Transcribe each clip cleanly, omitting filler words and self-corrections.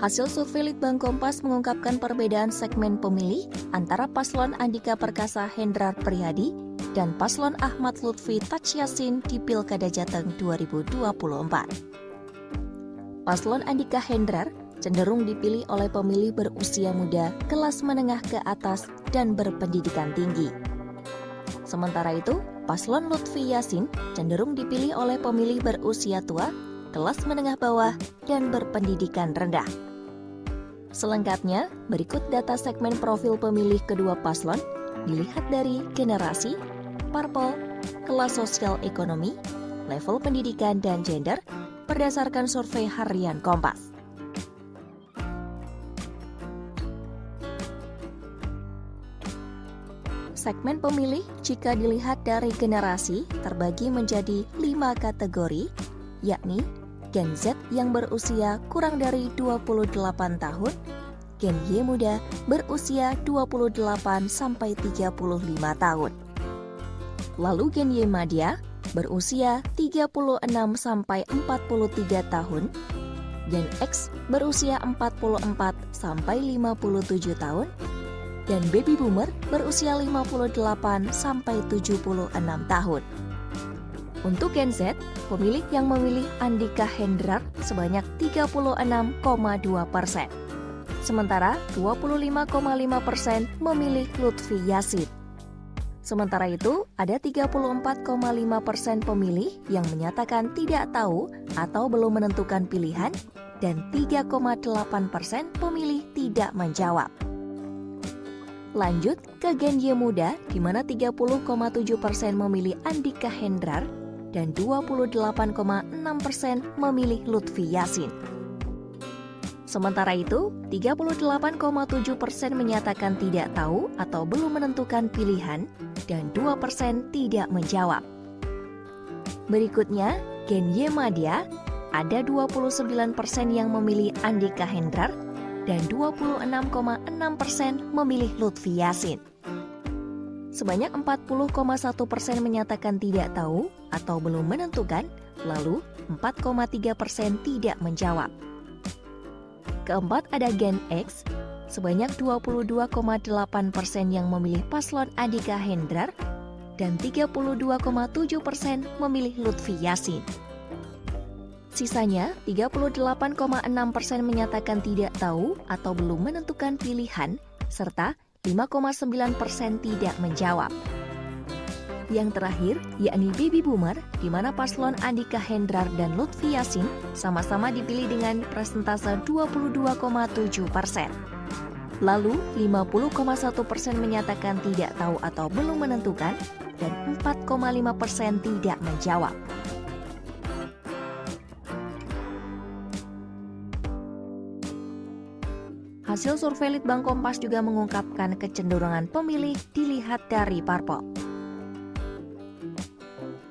Hasil survei Litbang Kompas mengungkapkan perbedaan segmen pemilih antara paslon Andika Perkasa Hendrar Prihadi dan paslon Ahmad Lutfi Taj Yassin di Pilkada Jateng 2024. Paslon Andika Hendrar cenderung dipilih oleh pemilih berusia muda, kelas menengah ke atas, dan berpendidikan tinggi. Sementara itu, paslon Lutfi Yassin cenderung dipilih oleh pemilih berusia tua, kelas menengah bawah, dan berpendidikan rendah. Selengkapnya, berikut data segmen profil pemilih kedua paslon dilihat dari generasi, parpol, kelas sosial ekonomi, level pendidikan, dan gender berdasarkan survei harian Kompas. Segmen pemilih jika dilihat dari generasi terbagi menjadi 5 kategori, yakni Gen Z yang berusia kurang dari 28 tahun, Gen Y muda berusia 28 sampai 35 tahun. Lalu Gen Y madya berusia 36 sampai 43 tahun, Gen X berusia 44 sampai 57 tahun, dan Baby Boomer berusia 58 sampai 76 tahun. Untuk Gen Z, pemilih yang memilih Andika Hendrar sebanyak 36,2%. Sementara 25,5% memilih Lutfi Yassin. Sementara itu, ada 34,5% pemilih yang menyatakan tidak tahu atau belum menentukan pilihan dan 3,8% pemilih tidak menjawab. Lanjut ke Gen Y muda, di mana 30,7% memilih Andika Hendrar dan 28,6% memilih Lutfi Yassin. Sementara itu, 38,7% menyatakan tidak tahu atau belum menentukan pilihan dan 2% tidak menjawab. Berikutnya, Gen Y madya, ada 29% yang memilih Andika Hendrar dan 26,6% memilih Lutfi Yassin. Sebanyak 40,1% menyatakan tidak tahu atau belum menentukan, lalu 4,3% tidak menjawab. Keempat ada Gen X, sebanyak 22,8% yang memilih paslon Andika Hendrar dan 32,7% memilih Lutfi Yassin. Sisanya, 38,6% menyatakan tidak tahu atau belum menentukan pilihan, serta 5,9% tidak menjawab. Yang terakhir, yakni Baby Boomer, di mana paslon Andika Hendrar dan Lutfi Yassin sama-sama dipilih dengan persentase 22,7%. Lalu, 50,1% menyatakan tidak tahu atau belum menentukan, dan 4,5% tidak menjawab. Hasil survei Litbang Kompas juga mengungkapkan kecenderungan pemilih dilihat dari parpol.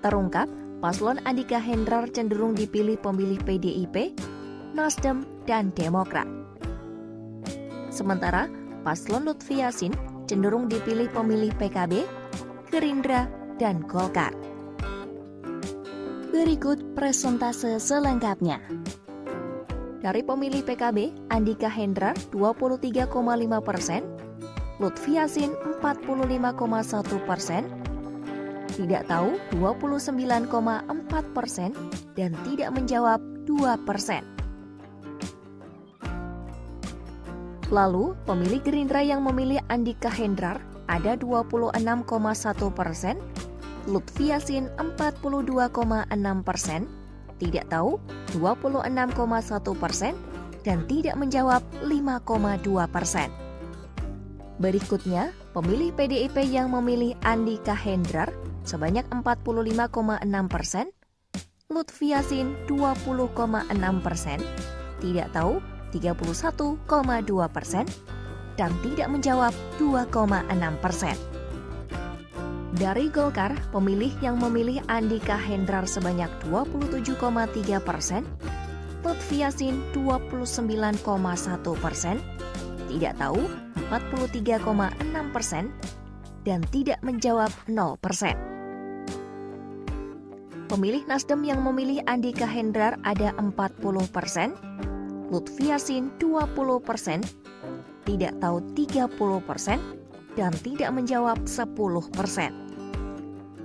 Terungkap, paslon Andika Hendrar cenderung dipilih pemilih PDIP, Nasdem, dan Demokrat. Sementara, paslon Lutfi Yassin cenderung dipilih pemilih PKB, Gerindra, dan Golkar. Berikut presentase selengkapnya. Dari pemilih PKB, Andika Hendrar 23,5%, Lutfi Yassin 45,1%, tidak tahu 29,4%, dan tidak menjawab 2%. Lalu, pemilih Gerindra yang memilih Andika Hendrar ada 26,1%, Lutfi Yassin 42,6%, tidak tahu 26,1%, dan tidak menjawab 5,2%. Berikutnya, pemilih PDIP yang memilih Andika Hendrar sebanyak 45,6%, Lutfi Yassin 20,6%, tidak tahu 31,2%, dan tidak menjawab 2,6%. Dari Golkar, pemilih yang memilih Andika Hendrar sebanyak 27,3%, Lutfi Yassin 29,1%, tidak tahu 43,6%, dan tidak menjawab 0%. Pemilih Nasdem yang memilih Andika Hendrar ada 40%, Lutfi Yassin 20%, tidak tahu 30%, dan tidak menjawab 10%.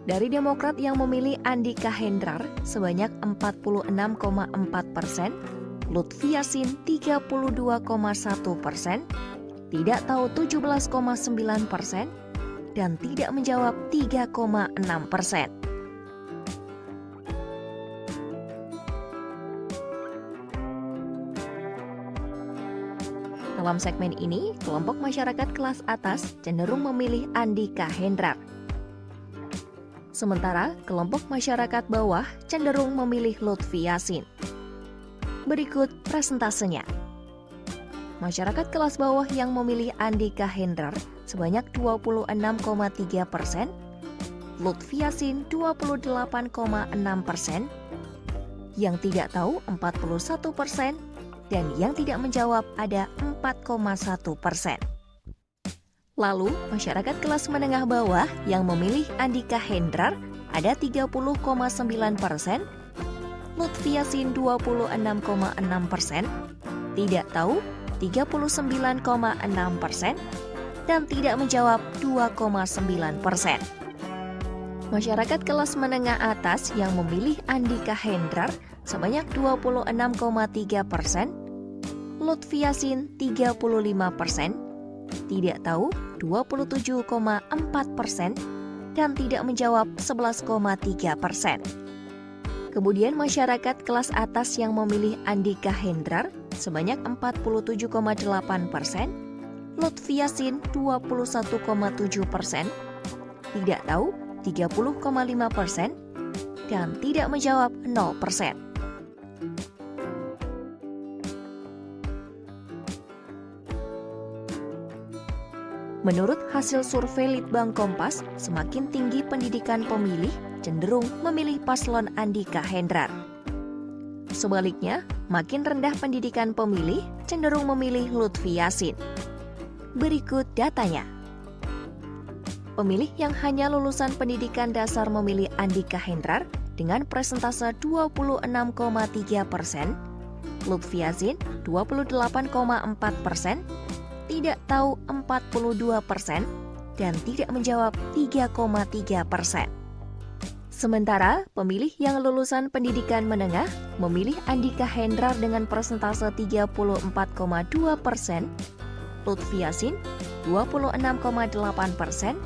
Dari Demokrat yang memilih Andika Hendrar sebanyak 46,4%, Lutfi Yassin 32,1%, tidak tahu 17,9%, dan tidak menjawab 3,6%. Dalam segmen ini, kelompok masyarakat kelas atas cenderung memilih Andika Hendrar. Sementara kelompok masyarakat bawah cenderung memilih Lutfi Yassin. Berikut presentasenya. Masyarakat kelas bawah yang memilih Andika Hendrar sebanyak 26,3%, Lutfi Yassin 28,6%, yang tidak tahu 41%, dan yang tidak menjawab ada 4,1%. Lalu, masyarakat kelas menengah bawah yang memilih Andika Hendrar ada 30,9%, Lutfi Yassin 26,6%, tidak tahu 39,6%, dan tidak menjawab 2,9%. Masyarakat kelas menengah atas yang memilih Andika Hendrar sebanyak 26,3%, Lutfi Yassin 35%, tidak tahu 27,4%, dan tidak menjawab 11,3%. Kemudian masyarakat kelas atas yang memilih Andika Hendrar sebanyak 47,8%, Lutfi Yassin 21,7%, tidak tahu 30,5%, dan tidak menjawab 0%. Menurut hasil survei Litbang Kompas, semakin tinggi pendidikan pemilih cenderung memilih paslon Andika Hendrar. Sebaliknya, makin rendah pendidikan pemilih cenderung memilih Lutfi Yassin. Berikut datanya. Pemilih yang hanya lulusan pendidikan dasar memilih Andika Hendrar dengan persentase 26,3%, Lutfi Yassin 28,4%, tidak tahu 42%, dan tidak menjawab 3,3%. Sementara pemilih yang lulusan pendidikan menengah memilih Andika Hendrar dengan persentase 34,2%, Lutfi Yassin 26,8%,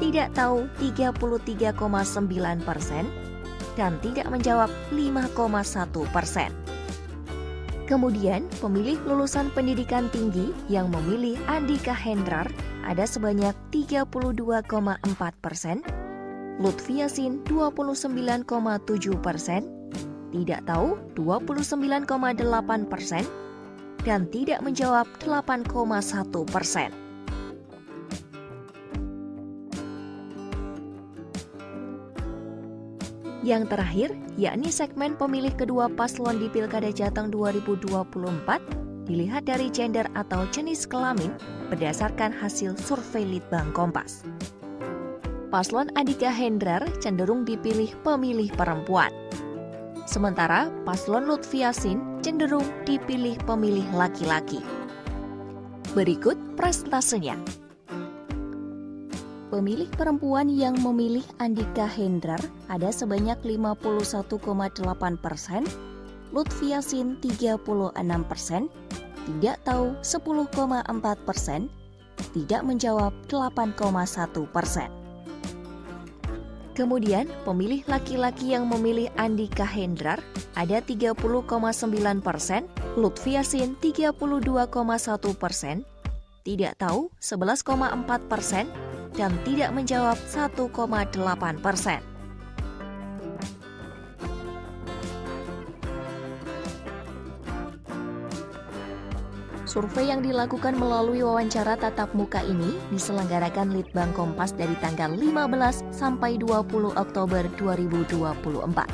tidak tahu 33,9%, dan tidak menjawab 5,1%. Kemudian, pemilih lulusan pendidikan tinggi yang memilih Andika Hendrar ada sebanyak 32,4%, Lutfi Yassin 29,7%, tidak tahu 29,8%, dan tidak menjawab 8,1%. Yang terakhir, yakni segmen pemilih kedua paslon di Pilkada Jateng 2024 dilihat dari gender atau jenis kelamin berdasarkan hasil survei Litbang Kompas. Paslon Andika Hendrar cenderung dipilih pemilih perempuan. Sementara paslon Lutfi Yassin cenderung dipilih pemilih laki-laki. Berikut presentasenya. Pemilih perempuan yang memilih Andika Hendrar ada sebanyak 51,8%, Lutfi Yassin 36%, tidak tahu 10,4%, tidak menjawab 8,1%. Kemudian, pemilih laki-laki yang memilih Andika Hendrar ada 30,9%, Lutfi Yassin 32,1%, tidak tahu 11,4%, dan tidak menjawab 1,8%. Survei yang dilakukan melalui wawancara tatap muka ini diselenggarakan Litbang Kompas dari tanggal 15 sampai 20 Oktober 2024.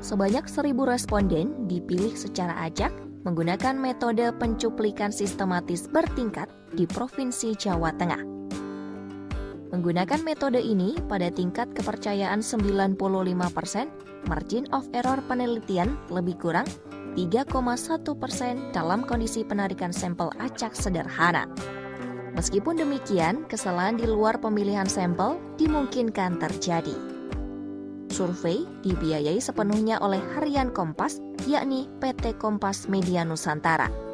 Sebanyak 1.000 responden dipilih secara acak menggunakan metode pencuplikan sistematis bertingkat di Provinsi Jawa Tengah. Menggunakan metode ini pada tingkat kepercayaan 95%, margin of error penelitian lebih kurang 3,1% dalam kondisi penarikan sampel acak sederhana. Meskipun demikian, kesalahan di luar pemilihan sampel dimungkinkan terjadi. Survei dibiayai sepenuhnya oleh harian Kompas, yakni PT Kompas Media Nusantara.